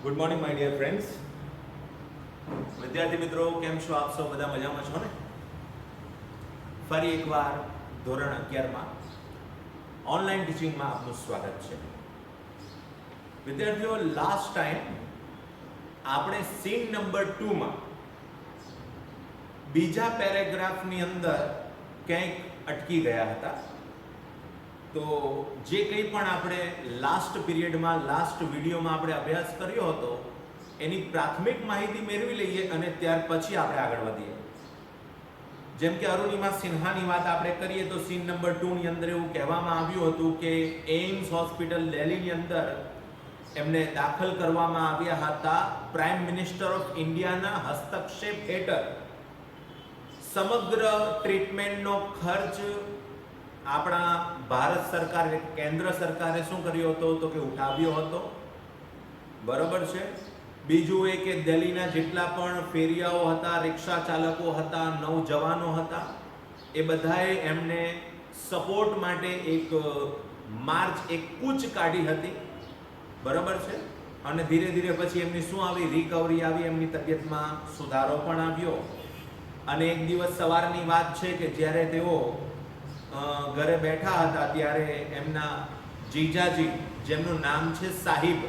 Good morning my dear friends. વિદ્યાર્થી મિત્રો, કેમ છો આપ સૌ? બધા મજામાં છો ને? ફરી એકવાર ધોરણ 11માં ઓનલાઈન ટીચિંગમાં આપનું સ્વાગત છે. વિદ્યાર્થીઓ, લાસ્ટ ટાઈમ આપણે સીન નંબર 2માં બીજા પેરેગ્રાફની અંદર ક્યાંક અટકી ગયા હતા. તો જે કંઈ પણ આપણે લાસ્ટ પીરિયડમાં લાસ્ટ વિડીયોમાં આપણે અભ્યાસ કર્યો હતો એની પ્રાથમિક માહિતી મેળવી લઈએ અને ત્યાર પછી આપણે આગળ વધીએ. જેમ કે અરુણિમા સિન્હાની વાત આપણે કરીએ તો સીન નંબર 2 ની અંદર એવું કહેવામાં આવ્યું હતું કે એમ્સ હોસ્પિટલ દિલ્હીની અંદર એમને દાખલ કરવામાં આવ્યા હતા. પ્રાઇમ મિનિસ્ટર ઓફ ઇન્ડિયાના હસ્તક્ષેપ હેઠળ સમગ્ર ટ્રીટમેન્ટનો ખર્ચ આપણા ભારત સરકારે, કેન્દ્ર સરકારે શું કર્યો હતો તો કે ઉઠાવ્યો હતો. બરોબર છે. બીજું એ કે દિલ્હીના જેટલા પણ ફેરિયાઓ હતા, રિક્ષા ચાલકો હતા, નૌજવાનો હતા, એ બધાએ એમને સપોર્ટ માટે એક માર્ચ, એક કૂચ કાઢી હતી. બરોબર છે. અને ધીરે ધીરે પછી એમની શું આવી, રિકવરી આવી, એમની તબિયતમાં સુધારો પણ આવ્યો. અને એક દિવસ સવારની વાત છે કે જ્યારે તેઓ ઘરે બેઠા હતા ત્યારે એમના જીજાજી, જેમનું નામ છે સાહિબ,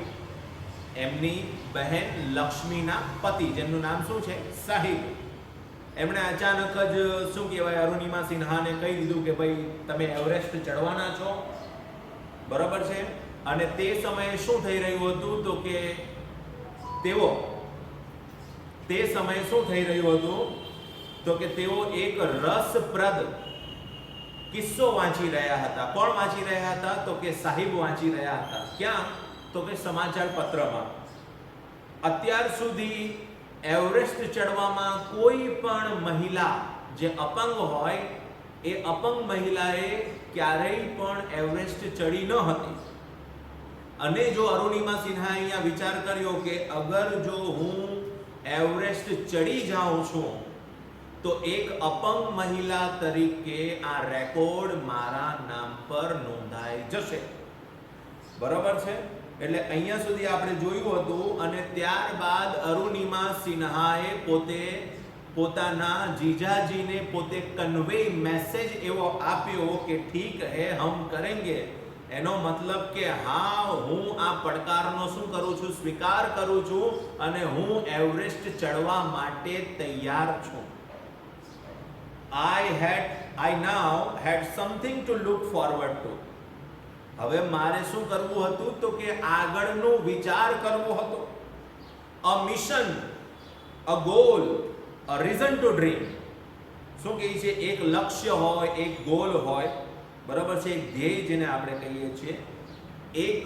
એમની બહેન લક્ષ્મીના પતિ, જેમનું નામ શું છે, સાહિબ, એમણે અચાનક જ શું કહેવાય, અરુણિમા સિન્હાને કહી દીધું કે ભાઈ તમે એવરેસ્ટ ચડવાના છો. બરાબર છે. અને તે સમયે શું થઈ રહ્યું હતું તો કે તે સમયે શું થઈ રહ્યું હતું તો કે તેઓ એક રસપ્રદ કિસ્સો વાંચી રહ્યા હતા. કોણ વાંચી રહ્યા હતા તો કે સાહિબ વાંચી રહ્યા હતા. ક્યાં તો કે સમાચાર પત્રમાં. અત્યાર સુધી એવરેસ્ટ ચડવામાં કોઈ પણ મહિલા જે અપંગ હોય એ અપંગ મહિલાએ ક્યારેય પણ એવરેસ્ટ ચડી ન હતી. અને જો અરુણિમા સિન્હાએ અહીંયા વિચાર કર્યો કે અગર જો હું એવરેસ્ટ ચડી જાઉં છું તો એક અપંગ મહિલા તરીકે આ રેકોર્ડ મારા નામ પર નોંધાઈ જશે. બરોબર છે. એટલે અહીંયા સુધી આપણે જોયું હતું. અને ત્યારબાદ અરુણિમા સિન્હાએ પોતાના જીજાજીને પોતે કન્વે મેસેજ એવો આપ્યો કે ઠીક હે, હમ કરેંગે. એનો મતલબ કે હા, હું આ પડકારનો શું કરું છું, સ્વીકાર કરું છું અને હું એવરેસ્ટ ચડવા માટે તૈયાર છું. I now had something to look forward to. હવે મારે શું કરવું હતું તો કે આગળનો વિચાર કરવો હતો. A mission, a goal, a reason to dream. શું કહે છે, એક લક્ષ્ય હોય, એક ગોલ હોય, બરાબર છે, એક ધ્યેય જેને આપણે કહીએ છીએ, એક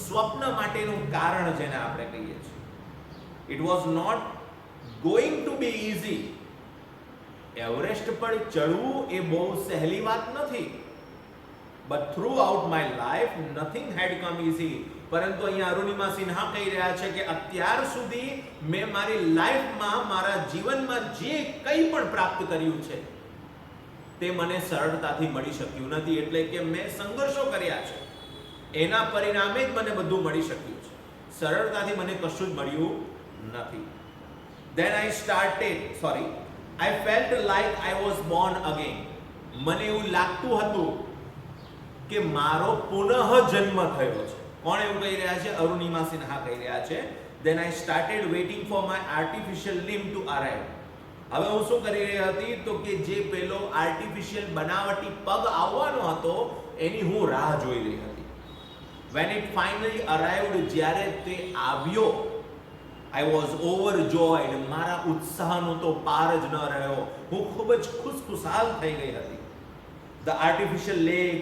સ્વપ્ન માટેનું કારણ જેને આપણે કહીએ છીએ. It was not going to be easy. Everest પર ચડવું એ બહુ સહેલી વાત નથી. But throughout my life nothing had come easy. પરંતુ અહીંયા અરુણિમા સિન્હા કહી રહ્યા છે કે અત્યાર સુધી મેં મારી લાઈફમાં, મારા જીવનમાં જે કંઈ પણ પ્રાપ્ત કર્યું છે તે મને સરળતાથી મળી શક્યું નથી. એટલે કે મેં સંઘર્ષો કર્યા છે, એના પરિણામે જ મને બધું મળી શક્યું છે. સરળતાથી મને કશું જ મળ્યું નથી. Then I felt like I was born again. મને એવું લાગતું હતું કે મારો પુનઃ જન્મ થયો છે. કોણ એવું કહી રહ્યા છે? અરુણિમા સિન્હા કહી રહ્યા છે. Then I started waiting for my artificial limb to arrive. હવે હું શું કરી રહી હતી તો કે જે પેલો આર્ટિફિશિયલ બનાવટી પગ આવવાનો હતો એની હું રાહ જોઈ રહી હતી. When it finally arrived, જ્યારે તે આવ્યો, I was overjoyed. મારા ઉત્સાહનો તો પાર જ ન રહ્યો. હું ખૂબ જ ખુશખુશાલ થઈ ગઈ હતી. The artificial leg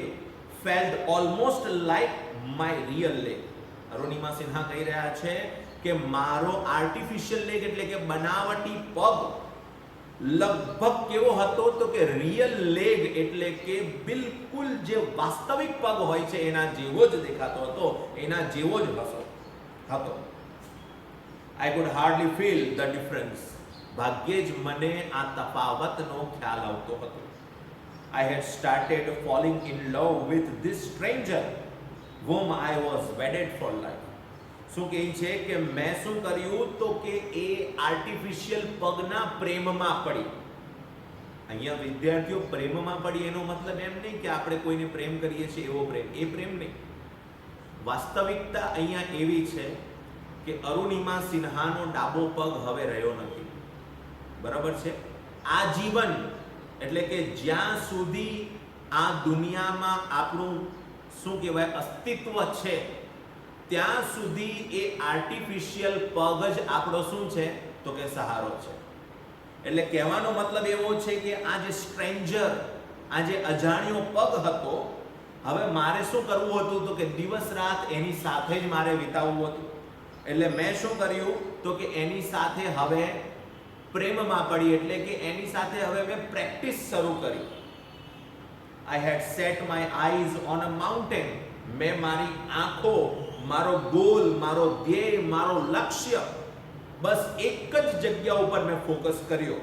felt almost like my real leg. Arunima Sinha કહી રહ્યા છે કે મારો આર્ટિફિશિયલ લેગ એટલે કે બનાવટી પગ લગભગ કેવો હતો તો કે રિયલ લેગ એટલે કે બિલકુલ જે વાસ્તવિક પગ હોય છે એના જેવો જ દેખાતો હતો, એના જેવો જ હતો. I could hardly feel the difference. ભાગ્યે જ મને આ તફાવતનો ખ્યાલ આવતો હતો. I had started falling in love with this stranger whom I was wedded for life. શું કહે છે કે મેં શું કર્યું તો કે એ આર્ટિફિશિયલ પગના પ્રેમમાં પડી. અહીંયા વિદ્યાર્થીઓ પ્રેમમાં પડી એનો મતલબ એમ નહીં કે આપણે કોઈને પ્રેમ કરીએ છીએ એવો પ્રેમ, એ પ્રેમ નહીં. વાસ્તવિકતા અહીંયા એવી છે કે અરુણિમા સિન્હાનો ડાબો પગ હવે રહ્યો નથી. બરાબર છે? આ જીવન એટલે કે જ્યાં સુધી આ દુનિયામાં આપણું શું કહેવાય અસ્તિત્વ છે ત્યાં સુધી એ આર્ટિફિશિયલ પગ જ આપણો શું છે તો કે સહારો છે. એટલે કહેવાનો મતલબ એવો છે કે આ જે સ્ટ્રેન્જર, આ જે અજાણ્યો પગ હતો, હવે મારે શું કરવું હતું તો કે દિવસ રાત એની સાથે જ મારે વિતાવવું હતું. એટલે મેં શું કર્યું તો કે એની સાથે હવે પ્રેમમાં પડી, એટલે કે એની સાથે હવે મેં પ્રેક્ટિસ શરૂ કરી. I had set my eyes on a mountain. મેં મારી આંખો, મારો ગોલ, મારો ધ્યેય, મારો લક્ષ્ય બસ એક જ જગ્યા ઉપર મેં ફોકસ કર્યો.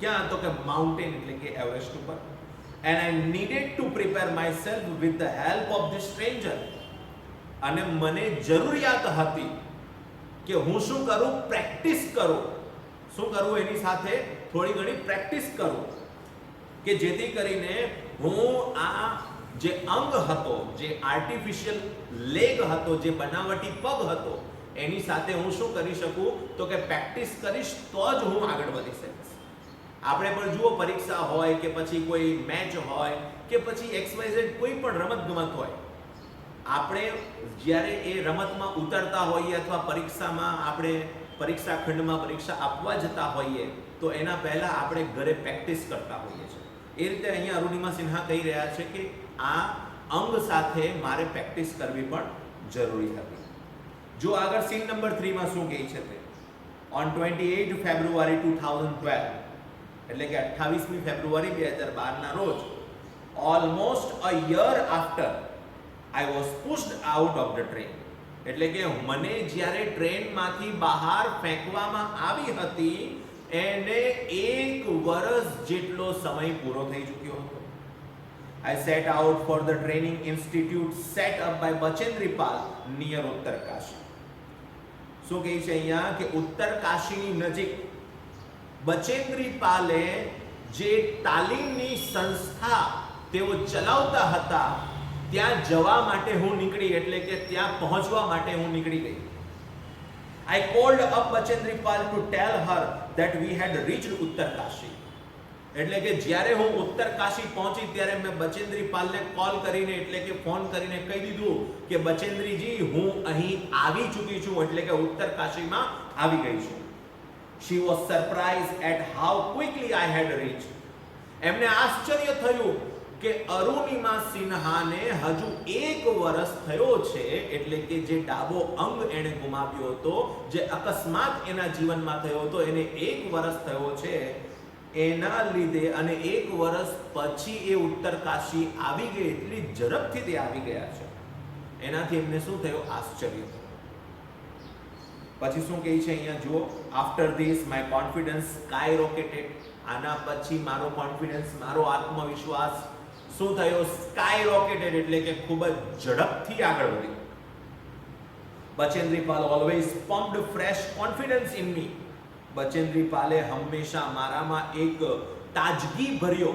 ક્યાં તો કે માઉન્ટેન એટલે કે એવરેસ્ટ ઉપર. And I needed to prepare myself with the help of this stranger. અને મને જરૂરિયાત હતી કે હું શું કરું, પ્રેક્ટિસ કરું. શું કરું, એની સાથે થોડી ઘણી પ્રેક્ટિસ કરું કે જેથી કરીને હું આ જે અંગ હતો, જે આર્ટિફિશિયલ લેગ હતો, જે બનાવટી પગ હતો, એની સાથે હું શું કરી શકું તો કે પ્રેક્ટિસ કરીશ તો જ હું આગળ વધી શકીશ. આપણે પણ જુઓ, પરીક્ષા હોય કે પછી કોઈ મેચ હોય કે પછી XYZ કોઈ પણ રમતગમત હોય, આપણે જ્યારે એ રમતમાં ઉતરતા હોઈએ અથવા પરીક્ષામાં આપણે પરીક્ષા ખંડમાં પરીક્ષા આપવા જતા હોઈએ તો એના પહેલા આપણે ઘરે પ્રેક્ટિસ કરતા હોઈએ છીએ. એ રીતે અહીંયા અરુણિમા સિન્હા કહી રહ્યા છે કે આ અંગ સાથે મારે પ્રેક્ટિસ કરવી પણ જરૂરી હતી. જો આગળ સીન નંબર 3 માં શું કહે છે તે ઓન 28 ફેબ્રુઆરી 2012 એટલે કે 28મી ફેબ્રુઆરી 2012 ના રોજ, almost a year after I was pushed out of the train. એટલે કે મને જ્યારે ટ્રેનમાંથી બહાર ફેંકવામાં આવી હતી એને 1 વર્ષ જેટલો સમય પૂરો થઈ ચૂક્યો હતો. I set out for the training institute set up by Bachendri-Pal near Uttarkashi. શું કહે છે અહીંયા કે ઉત્તરકાશીની નજીક બચેન્દ્રી-પાલે જે તાલીમની સંસ્થા તેઓ ચલાવતા હતા ત્યાં જવા માટે હું નીકળી, એટલે કે ત્યાં પહોંચવા માટે હું નીકળી ગઈ. I called up Bachendri-Pal to tell her that we had reached Uttarkashi. એટલે કે જ્યારે હું ઉત્તરકાશી પહોંચી ત્યારે મેં બચેન્દ્રી-પાલને કોલ કરીને એટલે કે ફોન કરીને કહી દીધું કે બચેન્દ્રીજી હું અહીં આવી ચૂકી છું, એટલે કે ઉત્તરકાશીમાં આવી ગઈ છું. She was surprised at how quickly I had reached. એમને આશ્ચર્ય થયું કે અરુણિમા સિન્હાને હજુ 1 વર્ષ થયો છે, એટલે કે જે ડાબો અંગ એણે ગુમાવ્યો હતો, જે અકસ્માત એના જીવનમાં થયો હતો, એને 1 વર્ષ થયો છે. એના લીધે અને 1 વર્ષ પછી એ ઉત્તરકાશી આવી ગઈ, એટલી ઝડપથી તે આવી ગયા છે. એનાથી એમને શું થયું, આશ્ચર્ય થયું. પછી શું કહે છે અહીંયા જુઓ, after this my confidence skyrocketed. આના પછી મારો કોન્ફિડન્સ, મારો આત્મવિશ્વાસ શું થયો, સ્કાય રોકેટેડ એટલે કે ખૂબ જ ઝડપથી આગળ વધ્યો. Bachendri-Pal always pumped fresh confidence in me. બચેન્દ્રી-પાલે હંમેશા મારામાં એક તાજગી ભર્યો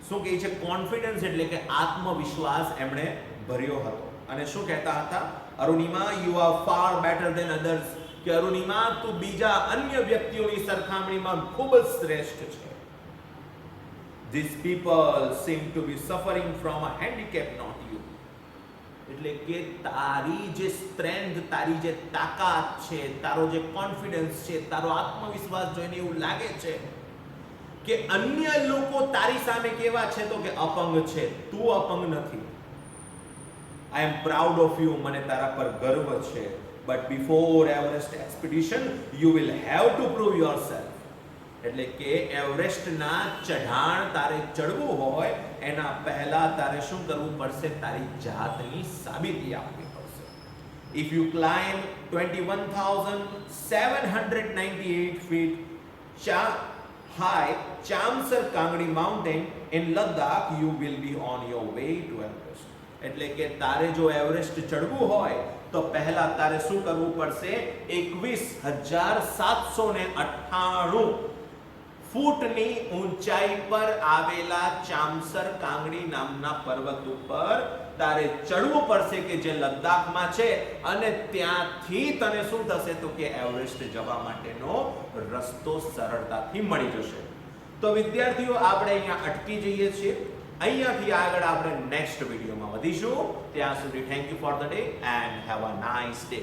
શું કહે છે કોન્ફિડન્સ એટલે કે આત્મવિશ્વાસ એમણે ભર્યો હતો. અને શું કહેતા હતા, Arunima you are far better than others, કે અરુણિમા તું બીજા અન્ય વ્યક્તિઓની સરખામણીમાં ખૂબ જ શ્રેષ્ઠ છે. These people seem to be suffering from a handicap, not you. એટલે કે તારી જે સ્ટ્રેન્થ, તારી જે તાકાત છે, તારો જે કોન્ફિડન્સ છે, તારો આત્મવિશ્વાસ જોઈને એવું લાગે છે કે અન્ય લોકો તારી સામે કેવા છે તો કે અપંગ છે, તું અપંગ નથી. I am proud of you, મને તારા પર ગર્વ છે. But before Everest expedition you will have to prove yourself. એટલે કે એવરેસ્ટના ચઢાણ તારે ચડવું હોય એના પહેલા તારે શું કરવું પડશે, તારી જાતની સાબિતી આપવી પડશે. If you climb 21,798 feet high Chamsar Kangdi mountain in Ladakh, you will be on your way to Everest. એટલે કે તારે જો એવરેસ્ટ ચડવું હોય તો પહેલા તારે શું કરવું પડશે? 21,798 ફૂટની ઊંચાઈ પર આવેલા ચામસર કાંગડી નામના પર્વત ઉપર તારે ચડવું પડશે કે જે લદ્દાખમાં છે, અને ત્યાંથી તને શું થશે તો કે એવરેસ્ટ જવા માટેનો રસ્તો સરળતાથી મળી જશે. તો વિદ્યાર્થીઓ આપણે અહીંયા અટકી જઈએ છીએ. અહીંયાથી આગળ આપણે નેક્સ્ટ વિડીયોમાં વધીશું. ત્યાં સુધી thank you for the day and have a nice day.